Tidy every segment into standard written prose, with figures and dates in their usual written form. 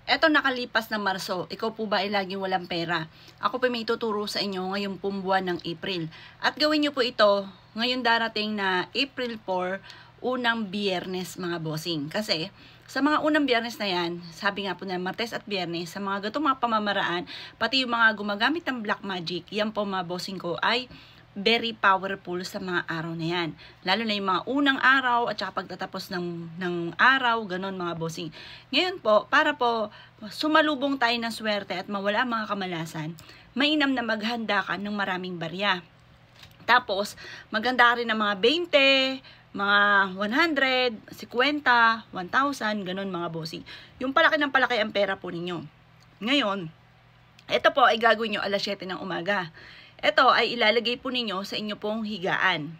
Eto nakalipas na Marso, ikaw po ba ay laging walang pera? Ako po may tuturo sa inyo ngayong buwan ng April. At gawin nyo po ito ngayon darating na April 4, unang Biyernes mga bossing. Kasi sa mga unang Biyernes na yan, sabi nga po na Martes at Biyernes, sa mga gatong mga pamamaraan, pati yung mga gumagamit ng black magic, yan po mga bossing ko ay very powerful sa mga araw na yan. Lalo na yung mga unang araw at saka pagtatapos ng araw, ganon mga bossing. Ngayon po, para po sumalubong tayo ng swerte at mawala mga kamalasan, mainam na maghanda ka ng maraming barya. Tapos, maganda rin ng mga 20, mga 100, 50, 1,000, ganon mga bossing. Yung palaki ng palaki ang pera po ninyo. Ngayon, ito po ay gagawin nyo alas 7 ng umaga. Ito ay ilalagay po ninyo sa inyo pong higaan.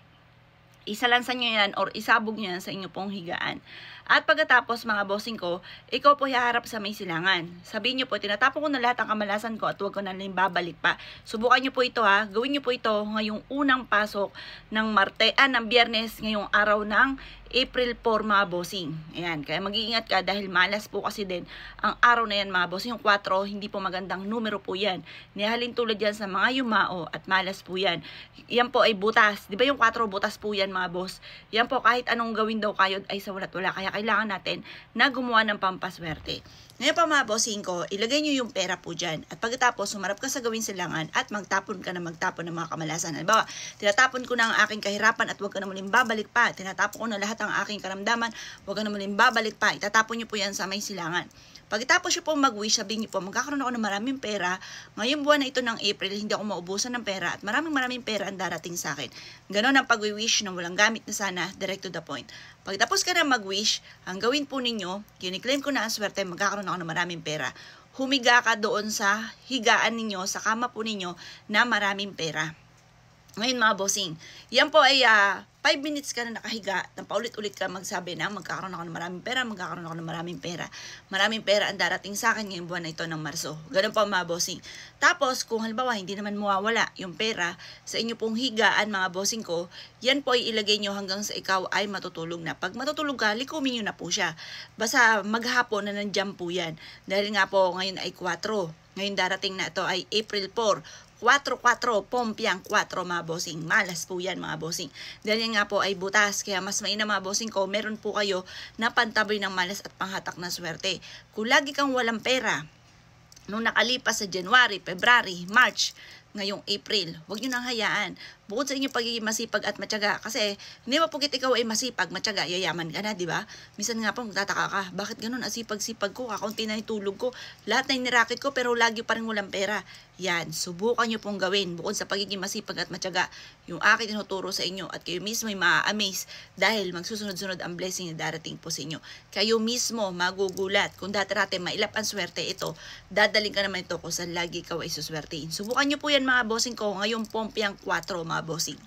Isalansan nyo yan or isabog nyo yan sa inyo pong higaan. At pagkatapos mga bossing ko, ikaw po haharap sa may silangan. Sabihin nyo po, tinatapon ko na lahat ng kamalasan ko at huwag ko na lang babalik pa. Subukan nyo po ito ha. Gawin nyo po ito ngayong unang pasok ng ng Biyernes, ngayong araw ng April 4 mga bossing. Ayan, kaya mag-iingat ka dahil malas po kasi din ang araw na yan mga bossing. Yung 4, hindi po magandang numero po yan. Nihalin tulad yan sa mga yumao at malas po yan. Yan po ay butas. Di ba yung 4 butas po yan mga boss? Yan po kahit anong gawin daw kayo ay sa walat wala. Kaya kailangan natin na gumawa ng pampaswerte. Ngayon pa mga bossing ko, ilagay nyo yung pera po dyan. At pagkatapos, sumarap ka sa gawin silangan at magtapon ka na magtapon ng mga kamalasan. Halimbawa, tinatapon ko na ang aking kahirapan at huwag ka na muling babalik pa. Tinatapon ko na lahat ang aking karamdaman, huwag ka na muling babalik pa. Itatapon nyo po yan sa may silangan. Pagkatapos nyo po mag-wish, sabihin nyo po, magkakaroon ako ng maraming pera. Ngayong buwan na ito ng April, hindi ako maubusan ng pera at maraming pera ang darating sa akin. Ganon ang pag-wish na walang gamit na sana, direct to the point. Pagkatapos ka na mag-wish, ang gawin po ninyo, kiniklaim ko na ang swerte, magkakaroon ako ng maraming pera. Humiga ka doon sa higaan ninyo, sa kama po ninyo na maraming pera. Ngayon mga bossing, yan po ay 5 minutes ka na nakahiga, nang paulit-ulit ka magsabi na magkakaroon ako ng maraming pera, magkakaroon ako ng maraming pera. Maraming pera ang darating sa akin ngayong buwan na ito ng Marso. Ganun po mga bossing. Tapos kung halimbawa hindi naman mawawala yung pera sa inyo pong higaan mga bossing ko, yan po ay ilagay nyo hanggang sa ikaw ay matutulog na. Pag matutulog ka, likumin nyo na po siya. Basta maghapon na nandiyan po yan. Dahil nga po ngayon ay 4. Ngayon darating na ito ay April 4. 4-4, pompiang 4 mga bossing. Malas po yan mga bossing. Dahil yan nga po ay butas. Kaya mas mainam mga bossing ko, meron po kayo na pantaboy ng malas at panghatak na swerte. Kung lagi kang walang pera, nung nakalipas sa January, February, March, ngayong April, huwag nyo nang hayaan. Bukod sa inyo pagiging masipag at matyaga, kasi hindi mo pagkit ikaw ay masipag, matyaga, yayaman ka na, di ba? Minsan nga po magtataka ka, bakit ganun, asipag-sipag ko, kakaunti na itulog ko, lahat na nirakit ko, pero lagi pa rin walang pera. Yan, subukan nyo pong gawin, bukod sa pagiging masipag at matyaga, yung akin tinuturo sa inyo, at kayo mismo ay ma-amaze, dahil magsusunod-sunod ang blessing na darating po sa inyo. Kayo mismo magugulat, kung dati-rate mailap ang swerte ito, dadaling ka naman ito kung saan lagi ikaw ay suswertein. Subukan nyo po yan mga bossing ko, ngayong pompiang 4 mga bossing.